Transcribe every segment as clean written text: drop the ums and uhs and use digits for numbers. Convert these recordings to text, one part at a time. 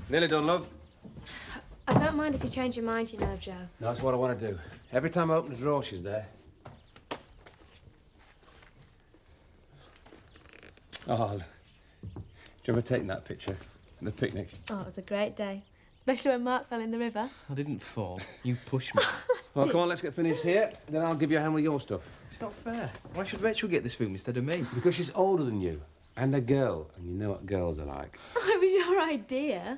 Nearly done, love. I don't mind if you change your mind, you know, Joe. No, that's what I want to do. Every time I open the drawer, she's there. Oh, do you remember taking that picture at the picnic? Oh, it was a great day. Especially when Mark fell in the river. I didn't fall. You pushed me. Well, come on, let's get finished here. Then I'll give you a hand with your stuff. It's not fair. Why should Rachel get this film instead of me? Because she's older than you. And a girl. And you know what girls are like. Oh, it was your idea.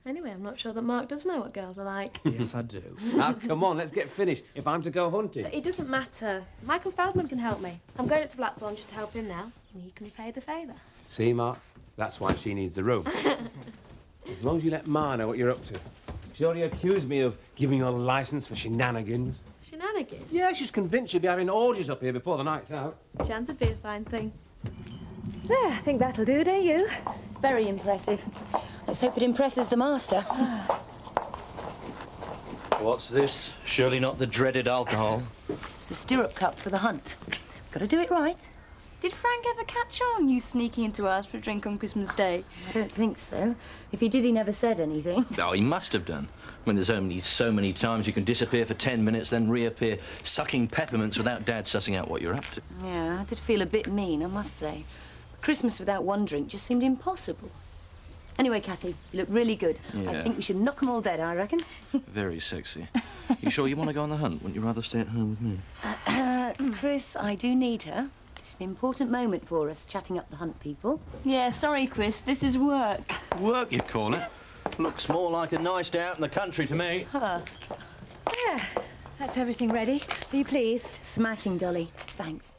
Anyway, I'm not sure that Mark does know what girls are like. Yes, I do. Now, come on, let's get finished. If I'm to go hunting. It doesn't matter. Michael Feldman can help me. I'm going up to Blackthorn just to help him now. And he can repay the favour. See, Mark? That's why she needs the room. As long as you let Ma know what you're up to. She already accused me of giving you a licence for shenanigans. Shenanigans? Yeah, she's convinced you'll be having orgies up here before the night's out. Chance would be a fine thing. There, I think that'll do, don't you? Very impressive. Let's hope it impresses the master. What's this? Surely not the dreaded alcohol. It's the stirrup cup for the hunt. Got to do it right. Did Frank ever catch on, you sneaking into ours for a drink on Christmas Day? I don't think so. If he did, he never said anything. Oh, he must have done. I mean, there's only so many times you can disappear for 10 minutes, then reappear sucking peppermints without Dad sussing out what you're up to. Yeah, I did feel a bit mean, I must say. Christmas without one drink just seemed impossible. Anyway, Kathy, you look really good. Yeah. I think we should knock 'em all dead, I reckon. Very sexy. You sure you want to go on the hunt? Wouldn't you rather stay at home with me? Chris, I do need her. It's an important moment for us, chatting up the hunt people. Yeah, sorry, Chris, this is work. Work, you call it? Looks more like a nice day out in the country to me. Huh. There. That's everything ready. Are you pleased? Smashing, Dolly. Thanks.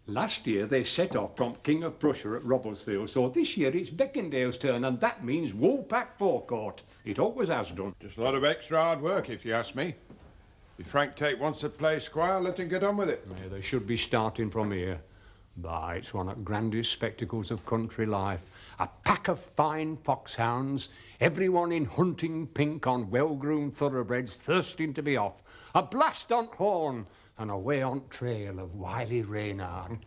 Last year they set off from King of Prussia at Robblesfield, so this year it's Beckendale's turn, and that means Woolpack forecourt. It always has done. Just a lot of extra hard work, if you ask me. If Frank Tate wants to play squire, let him get on with it. Yeah, they should be starting from here. Bah, it's one of the grandest spectacles of country life. A pack of fine foxhounds, everyone in hunting pink on well-groomed thoroughbreds thirsting to be off. A blast on horn and away on trail of wily Reynard.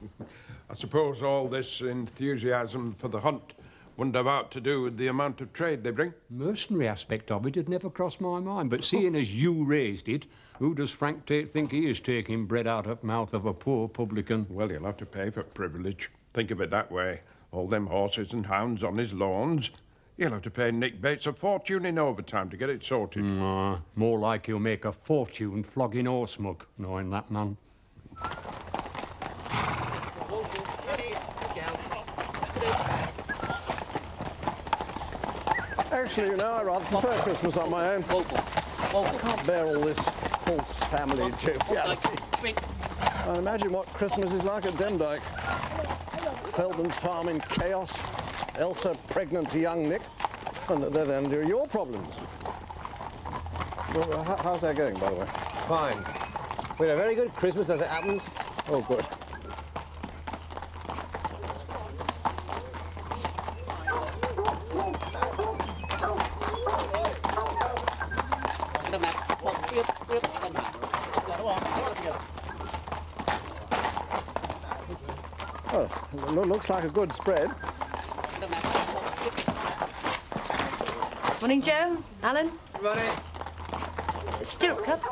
I suppose all this enthusiasm for the hunt wouldn't have aught to do with the amount of trade they bring? Mercenary aspect of it had never crossed my mind, but seeing as you raised it, who does Frank Tate think he is taking bread out of the mouth of a poor publican? Well, he'll have to pay for privilege. Think of it that way. All them horses and hounds on his lawns. He'll have to pay Nick Bates a fortune in overtime to get it sorted. More like he'll make a fortune flogging horse muck, knowing that man. Actually, you know, I rather prefer Christmas on my own. I can't bear all this false family joviality. I imagine what Christmas is like at Demdike. Feldman's farm in chaos, Elsa pregnant to young Nick, and then there are your problems. Well, how's that going, by the way? Fine. We had a very good Christmas as it happens. Oh, good. Oh, looks like a good spread. Morning, Joe. Alan. Morning. Stirrup cup.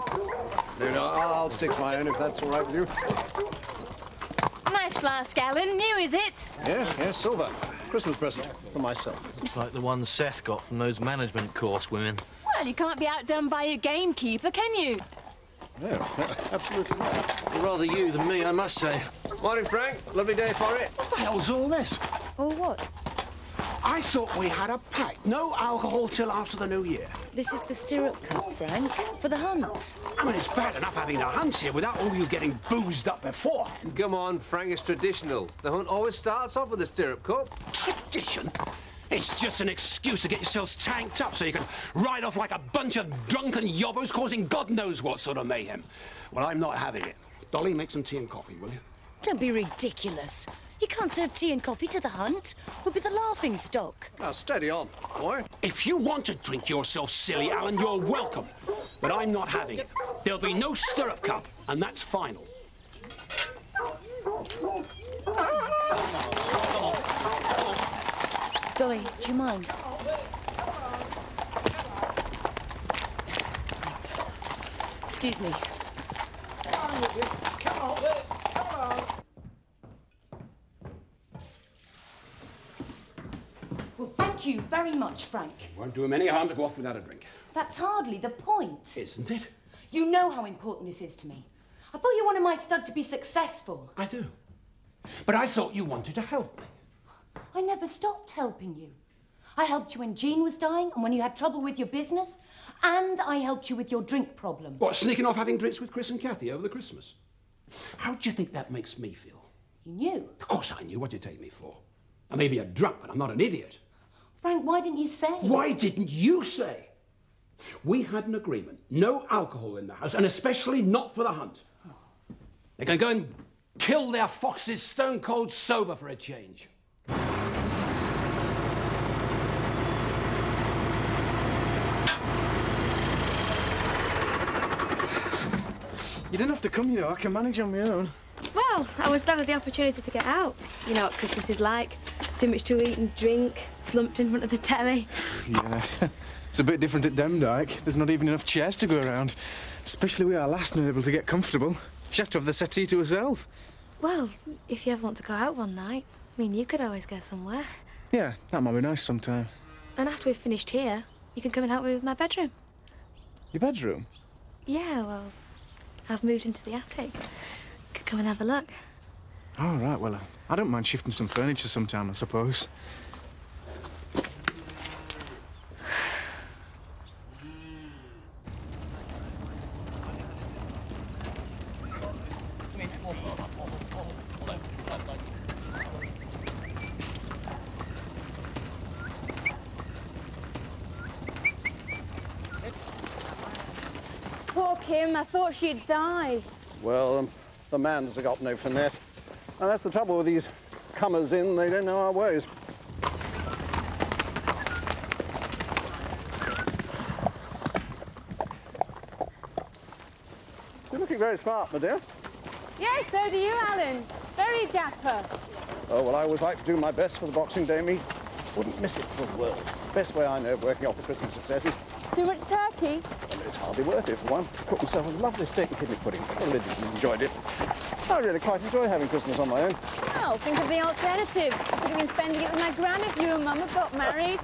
No, I'll stick to my own if that's all right with you. Nice flask, Alan. New, is it? Yes, silver. Christmas present for myself. It's like the one Seth got from those management course women. Well, you can't be outdone by your gamekeeper, can you? No, absolutely not. Rather you than me, I must say. Morning, Frank. Lovely day for it. What the hell's all this? Or what? I thought we had a pact. No alcohol till after the new year. This is the stirrup cup, Frank, for the hunt. I mean, it's bad enough having a hunt here without all you getting boozed up beforehand. Come on, Frank, it's traditional. The hunt always starts off with a stirrup cup. Tradition? It's just an excuse to get yourselves tanked up so you can ride off like a bunch of drunken yobbos causing God knows what sort of mayhem. Well, I'm not having it. Dolly, make some tea and coffee, will you? Don't be ridiculous. You can't serve tea and coffee to the hunt. We'll be the laughing stock. Now, steady on, boy. If you want to drink yourself silly, Alan, you're welcome. But I'm not having it. There'll be no stirrup cup, and that's final. Dolly, do you mind? Excuse me. Come on. Well, thank you very much, Frank. Won't do him any harm to go off without a drink. That's hardly the point. Isn't it? You know how important this is to me. I thought you wanted my stud to be successful. I do. But I thought you wanted to help me. I never stopped helping you. I helped you when Jean was dying and when you had trouble with your business. And I helped you with your drink problem. What, sneaking off having drinks with Chris and Kathy over the Christmas? How do you think that makes me feel? You knew? Of course I knew. What did you take me for? I may be a drunk, but I'm not an idiot. Frank, why didn't you say? Why didn't you say? We had an agreement. No alcohol in the house, and especially not for the hunt. They're going to go and kill their foxes stone cold sober for a change. You didn't have to come, you know. I can manage on my own. Well, I was glad of the opportunity to get out. You know what Christmas is like. Too much to eat and drink, slumped in front of the telly. Yeah. It's a bit different at Demdike. There's not even enough chairs to go around. Especially with our last not able to get comfortable. She has to have the settee to herself. Well, if you ever want to go out one night, I mean, you could always go somewhere. Yeah, that might be nice sometime. And after we've finished here, you can come and help me with my bedroom. Your bedroom? Yeah, well, I've moved into the attic. Could come and have a look. Oh, right, well, I don't mind shifting some furniture sometime, I suppose. Poor Kim, I thought she'd die. Well, the man's got no finesse. And that's the trouble with these comers in, they don't know our ways. You're looking very smart, my dear. Yes, so do you, Alan. Very dapper. Oh, well, I always like to do my best for the Boxing Day meet. Wouldn't miss it for the world. Best way I know of working off the Christmas successes. Too much turkey? Well, it's hardly worth it for one. Cooked myself a lovely steak and kidney pudding. Religiously enjoyed it. I really quite enjoy having Christmas on my own. Well, think of the alternative. I could have been spending it with my gran if you and Mum had got married.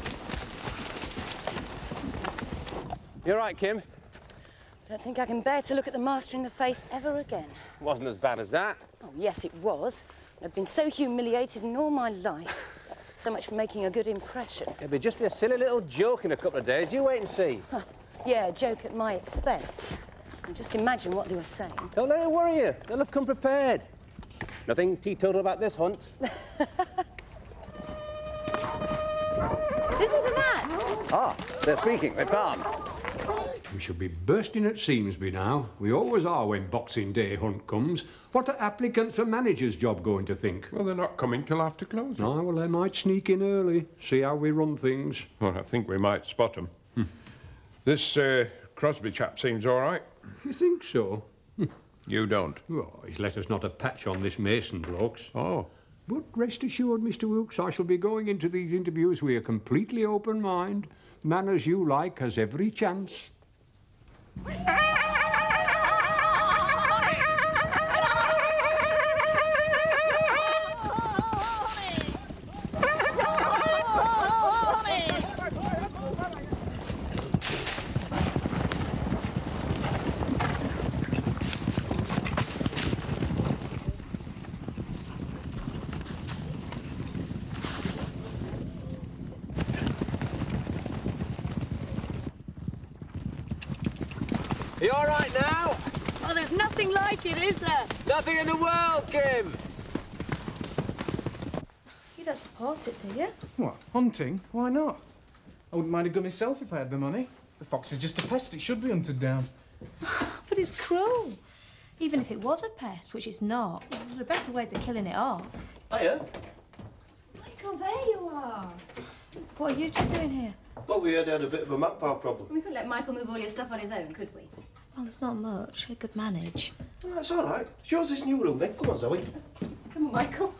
You're right, Kim. Don't think I can bear to look at the master in the face ever again. Wasn't as bad as that. Oh, yes, it was. I've been so humiliated in all my life. So much for making a good impression. It'll just be a silly little joke in a couple of days. You wait and see. Yeah, a joke at my expense. And just imagine what they were saying. Don't let it worry you. They'll have come prepared. Nothing teetotal about this hunt. Listen to that! Ah, they're speaking. They found. We should be bursting at seams by now. We always are when Boxing Day hunt comes. What are applicants for manager's job going to think? Well, they're not coming till after closing. Ah, well, they might sneak in early, see how we run things. Well, I think we might spot them. This Crosby chap seems all right. You think so? You don't. Well, he's let us not a patch on this Mason blokes. Oh. But rest assured, Mr. Wilkes, I shall be going into these interviews with a completely open mind. Man as you like has every chance. You all right now? Oh, there's nothing like it, is there? Nothing in the world, Kim. You don't support it, do you? What, hunting? Why not? I wouldn't mind a gun myself if I had the money. The fox is just a pest. It should be hunted down. But it's cruel. Even if it was a pest, which it's not, there are better ways of killing it off. Hiya. Michael, there you are. What are you two doing here? Well, we heard they had a bit of a magpie problem. We couldn't let Michael move all your stuff on his own, could we? Well, there's not much. He could manage. Oh, that's all right. Show this new room, then. Come on, Zoe. Come on, Michael.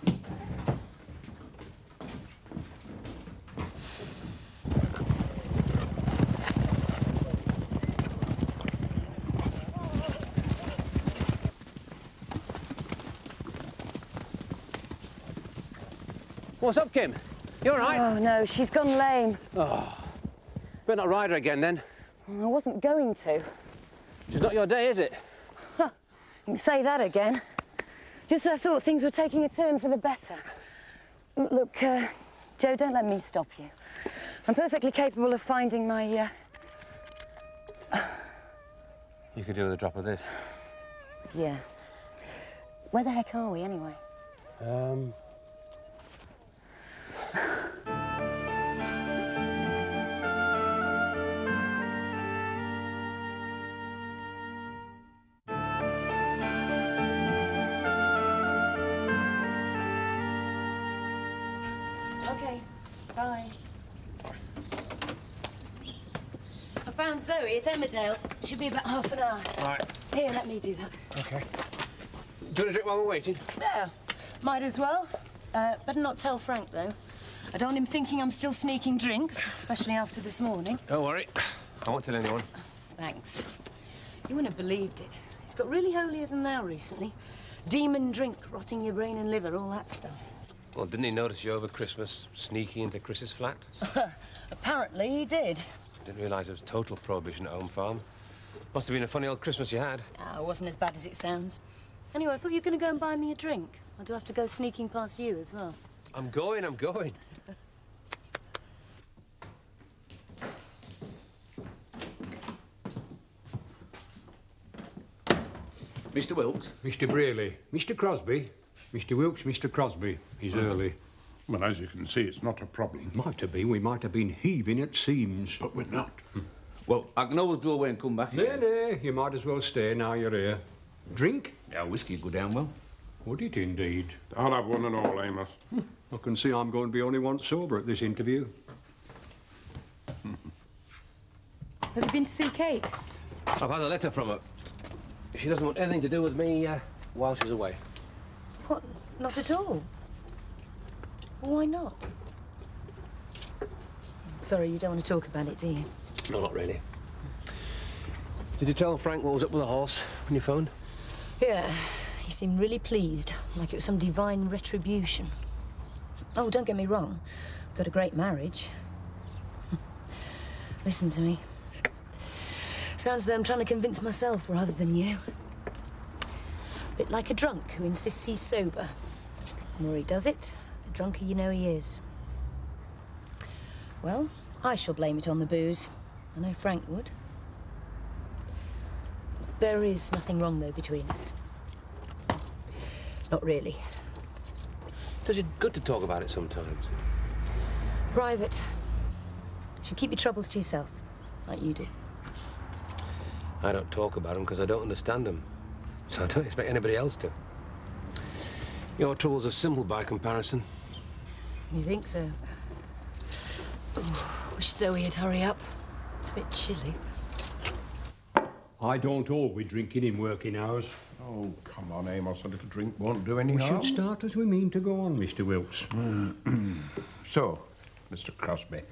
What's up, Kim? You all right? Oh, no, she's gone lame. Oh. Better not ride her again, then. I wasn't going to. It's not your day, is it? Huh. You can say that again. Just I thought things were taking a turn for the better. Look, Joe, don't let me stop you. I'm perfectly capable of finding my, You could do with a drop of this. Yeah. Where the heck are we, anyway? Okay, bye. I found Zoe at Emmerdale. Should be about half an hour. Right. Here, let me do that. OK. Do you want a drink while we're waiting? Yeah, might as well. Better not tell Frank, though. I don't want him thinking I'm still sneaking drinks, especially after this morning. Don't worry. I won't tell anyone. Thanks. You wouldn't have believed it. It's got really holier than thou recently. Demon drink, rotting your brain and liver, all that stuff. Well, didn't he notice you over Christmas sneaking into Chris's flat? Apparently he did. Didn't realise it was total prohibition at home farm. Must have been a funny old Christmas you had. It wasn't as bad as it sounds. Anyway, I thought you were going to go and buy me a drink. I do have to go sneaking past you as well. I'm going. Mr. Wilkes? Mr. Braley. Mr. Crosby. Mr. Wilkes, Mr. Crosby. He's early. Well, as you can see, it's not a problem. Might have been. We might have been heaving at seams. But we're not. Well, I can always go away and come back again. No, you might as well stay now you're here. Drink? Yeah, whiskey'd go down well. Would it indeed? I'll have one and all, Amos. I can see I'm going to be only once sober at this interview. Have you been to see Kate? I've had a letter from her. She doesn't want anything to do with me while she's away. What? Not at all? Why not? Sorry, you don't want to talk about it, do you? No, not really. Did you tell Frank what was up with the horse when you phoned? Yeah, he seemed really pleased, like it was some divine retribution. Oh, don't get me wrong. I've got a great marriage. Listen to me. Sounds as though I'm trying to convince myself rather than you. A bit like a drunk who insists he's sober. The more he does it, the drunker you know he is. Well, I shall blame it on the booze. I know Frank would. There is nothing wrong, though, between us. Not really. Does it good to talk about it sometimes? Private. You should keep your troubles to yourself, like you do. I don't talk about them because I don't understand them. So I don't expect anybody else to. Your troubles are simple by comparison. You think so? Wish Zoe'd hurry up. It's a bit chilly. I don't always drinking in working hours. Oh, come on, Amos. A little drink won't do any We harm. should start as we mean to go on, Mr. Wilkes. So, Mr. Crosby,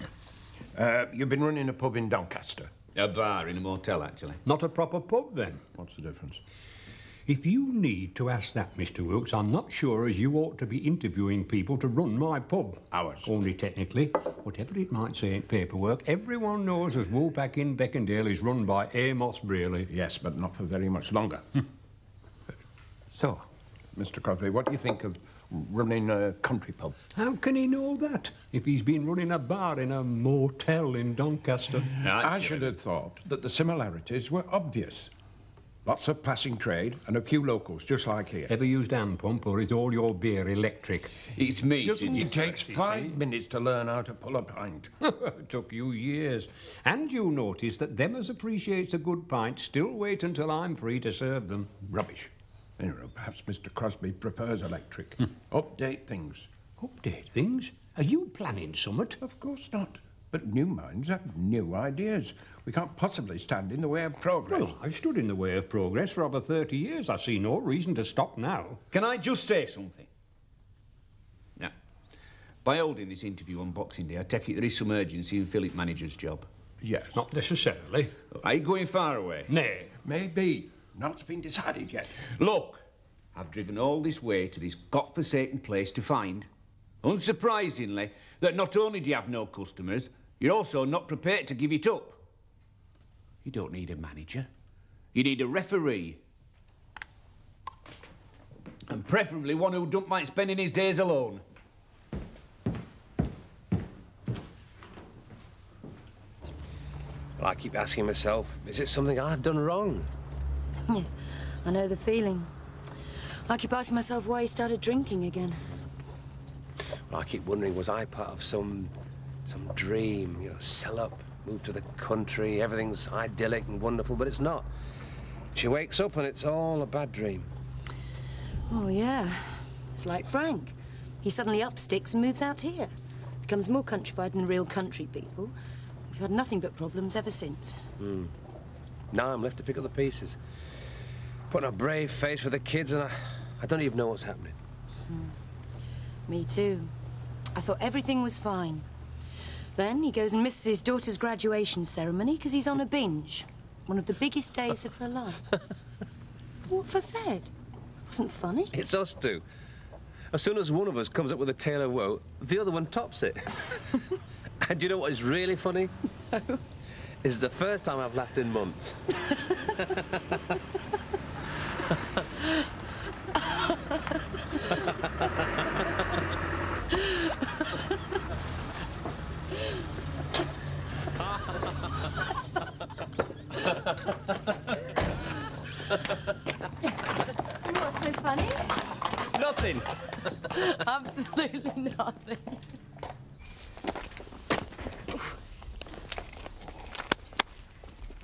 you've been running a pub in Doncaster. A bar in a motel, actually. Not a proper pub, then? What's the difference? If you need to ask that, Mr. Wilkes, I'm not sure as you ought to be interviewing people to run my pub. Ours. Only technically, whatever it might say in paperwork, everyone knows as Woolpack in Beckendale is run by Amos Braley. Yes, but not for very much longer. So, Mr. Crosby, what do you think of running a country pub? How can he know that if he's been running a bar in a motel in Doncaster? I should have thought that the similarities were obvious. Lots of passing trade and a few locals, just like here. Ever used hand pump, or is all your beer electric? It's me. It takes 5 minutes to learn how to pull a pint. It took you years. And you notice that them as appreciates a good pint still wait until I'm free to serve them. Rubbish. Anyway, perhaps Mr. Crosby prefers electric. Update things. Update things? Are you planning summit? Of course not. But new minds have new ideas. We can't possibly stand in the way of progress. Well, I've stood in the way of progress for over 30 years. I see no reason to stop now. Can I just say something? Now, by holding this interview on Boxing Day, I take it there is some urgency in Philip manager's job. Yes. Not necessarily. Are you going far away? Nay. Maybe. Not's been decided yet. Look, I've driven all this way to this godforsaken place to find Unsurprisingly, that not only do you have no customers, you're also not prepared to give it up. You don't need a manager. You need a referee. And preferably one who don't mind spending his days alone. Well, I keep asking myself, is it something I've done wrong? Yeah, I know the feeling. I keep asking myself why he started drinking again. Well, I keep wondering, was I part of some dream? You know, sell up, move to the country, everything's idyllic and wonderful, but it's not. She wakes up and it's all a bad dream. Oh, yeah. It's like Frank. He suddenly up sticks and moves out here. Becomes more countrified than real country people. We've had nothing but problems ever since. Now I'm left to pick up the pieces. Putting a brave face for the kids, and I don't even know what's happening. Me too. I thought everything was fine. Then he goes and misses his daughter's graduation ceremony because he's on a binge. One of the biggest days of her life. What have I said? It wasn't funny. It's us two. As soon as one of us comes up with a tale of woe, the other one tops it. And do you know what is really funny? No. It's the first time I've laughed in months. What's so funny? Nothing. Absolutely nothing.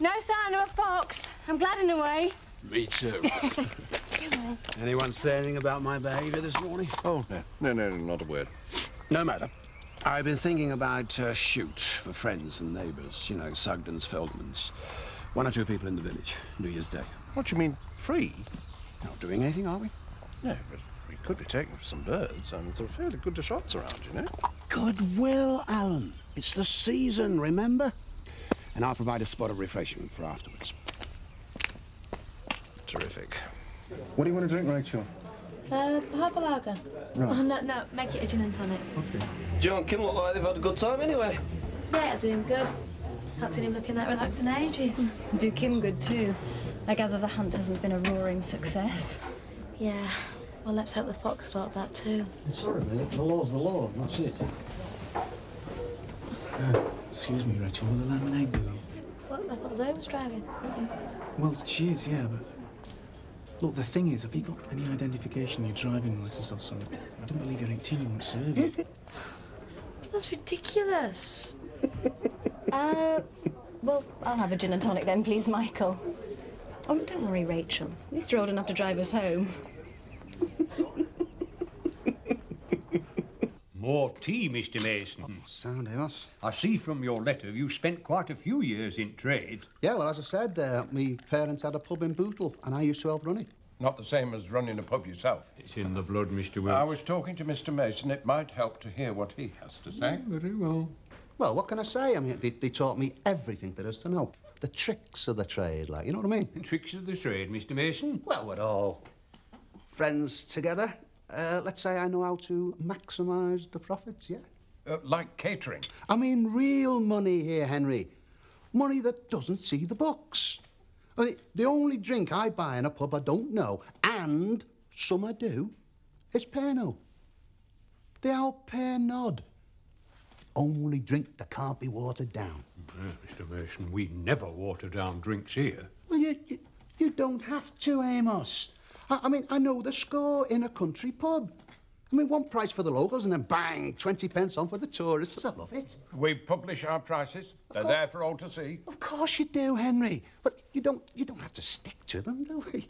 No sign of a fox. I'm glad in a way. Me too. Anyone say anything about my behaviour this morning? Oh, no, not a word. No matter. I've been thinking about a shoot for friends and neighbours. You know, Sugdens, Feldmans. 1 or 2 people in the village. New Year's Day. What do you mean, free? Not doing anything, are we? No, but we could be taking some birds, and there are fairly good shots around, you know. Goodwill, Alan. It's the season, remember? And I'll provide a spot of refreshment for afterwards. Terrific. What do you want to drink, Rachel? Half a lager. Right. Oh, no, make it a gin and tonic. Okay. Joe and Kim look like they've had a good time anyway. Yeah, doing good. Haven't seen him looking that relaxed in ages. Do Kim good too. I gather the hunt hasn't been a roaring success. Yeah. Well, let's hope the fox thought that too. Sorry, mate. The law's the law. That's it. Excuse me, Rachel. Will the lemonade do? What? I thought Zoe was driving. Well, she is, yeah, but... Look, the thing is, have you got any identification on your driving licence or something? I don't believe you're 18, you won't serve you. That's ridiculous. Well, I'll have a gin and tonic then, please, Michael. Oh, don't worry, Rachel. At least you're old enough to drive us home. More tea, Mr. Mason. Oh, sound, Amos. I see from your letter you spent quite a few years in trade. Yeah, well, as I said, my parents had a pub in Bootle, and I used to help run it. Not the same as running a pub yourself. It's in the blood, Mr. Wilkes. I was talking to Mr. Mason. It might help to hear what he has to say. Very well. Well, what can I say? I mean, they taught me everything there is to know. The tricks of the trade, like, you know what I mean? The tricks of the trade, Mr. Mason? Well, we're all friends together. Let's say I know how to maximise the profits, yeah? Like catering? I mean real money here, Henry. Money that doesn't see the books. I mean, the only drink I buy in a pub I don't know, and some I do, is Pernod. The old Pernod. Only drink that can't be watered down. Mr. Mason, we never water down drinks here. Well, you don't have to, Amos. I mean, I know the score in a country pub. I mean, one price for the locals and then bang, 20 pence on for the tourists. I love it. We publish our prices. They're there for all to see. Of course you do, Henry. But you don't have to stick to them, do we?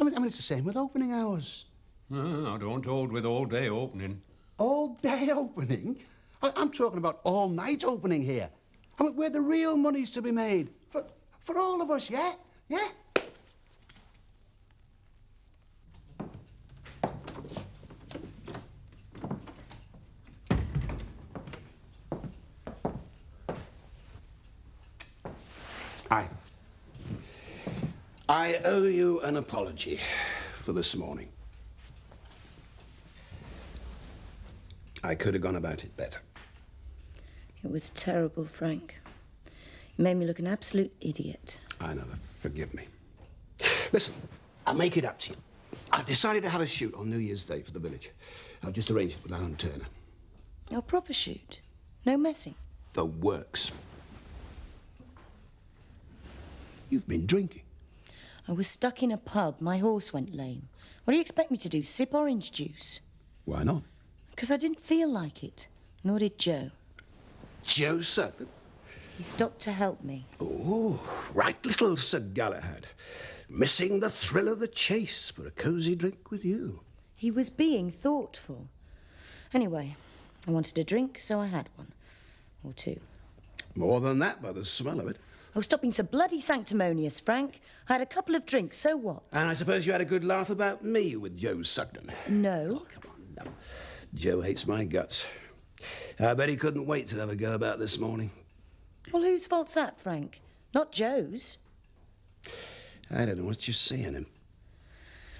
I mean, it's the same with opening hours. I don't hold with all-day opening. All-day opening? I'm talking about all-night opening here. I mean, where the real money's to be made. For all of us, yeah? Yeah? I owe you an apology for this morning. I could have gone about it better. It was terrible, Frank. You made me look an absolute idiot. I know. Forgive me. Listen, I'll make it up to you. I've decided to have a shoot on New Year's Day for the village. I've just arranged it with Alan Turner. A proper shoot? No messing? The works. You've been drinking. I was stuck in a pub. My horse went lame. What do you expect me to do, sip orange juice? Why not? Because I didn't feel like it. Nor did Joe. Joe Sutton? He stopped to help me. Oh, right little Sir Galahad. Missing the thrill of the chase for a cosy drink with you. He was being thoughtful. Anyway, I wanted a drink, so I had one. Or two. More than that by the smell of it. Oh, stop being so bloody sanctimonious, Frank. I had a couple of drinks, so what? And I suppose you had a good laugh about me with Joe Sugden. No. Oh, come on, love. Joe hates my guts. I bet he couldn't wait to have a go about this morning. Well, whose fault's that, Frank? Not Joe's. I don't know what you see in him.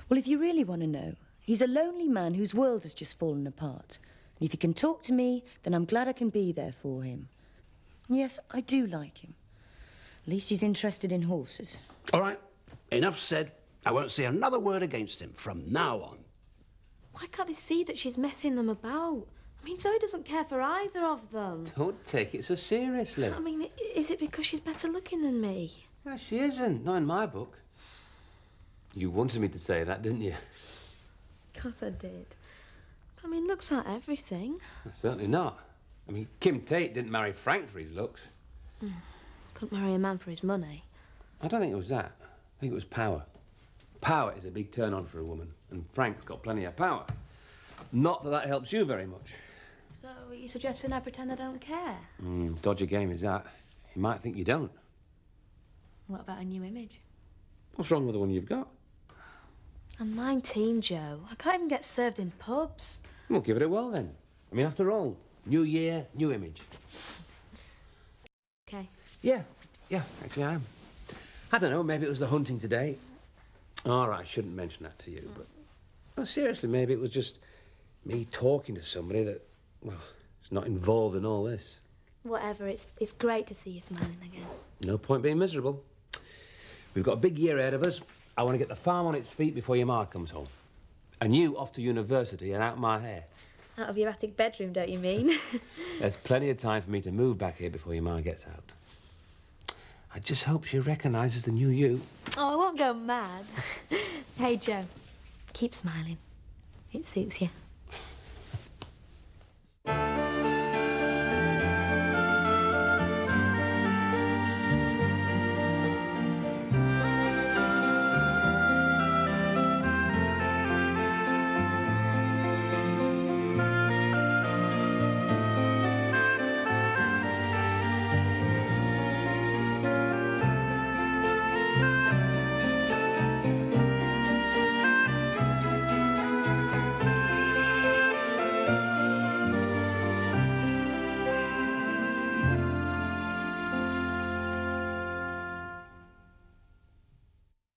Well, if you really want to know, he's a lonely man whose world has just fallen apart. And if he can talk to me, then I'm glad I can be there for him. Yes, I do like him. At least he's interested in horses. All right, enough said. I won't say another word against him from now on. Why can't they see that she's messing them about? I mean, Zoe doesn't care for either of them. Don't take it so seriously. I mean, is it because she's better looking than me? No, she isn't. Not in my book. You wanted me to say that, didn't you? Of course I did. But, I mean, looks aren't everything. Certainly not. I mean, Kim Tate didn't marry Frank for his looks. Couldn't marry a man for his money. I don't think it was that. I think it was power. Power is a big turn-on for a woman, and Frank's got plenty of power. Not that that helps you very much. So, are you suggesting I pretend I don't care? Dodgy game is that. You might think you don't. What about a new image? What's wrong with the one you've got? I'm 19, Joe. I can't even get served in pubs. Well, give it a whirl then. I mean, after all, new year, new image. Okay. Yeah, actually I am. I don't know, maybe it was the hunting today. All right, I shouldn't mention that to you, but... No, seriously, maybe it was just me talking to somebody that, well, is not involved in all this. Whatever, it's great to see you smiling again. No point being miserable. We've got a big year ahead of us. I want to get the farm on its feet before your ma comes home. And you off to university and out my hair. Out of your attic bedroom, don't you mean? There's plenty of time for me to move back here before your ma gets out. I just hope she recognises the new you. Oh, I won't go mad. Hey, Joe, keep smiling. It suits you.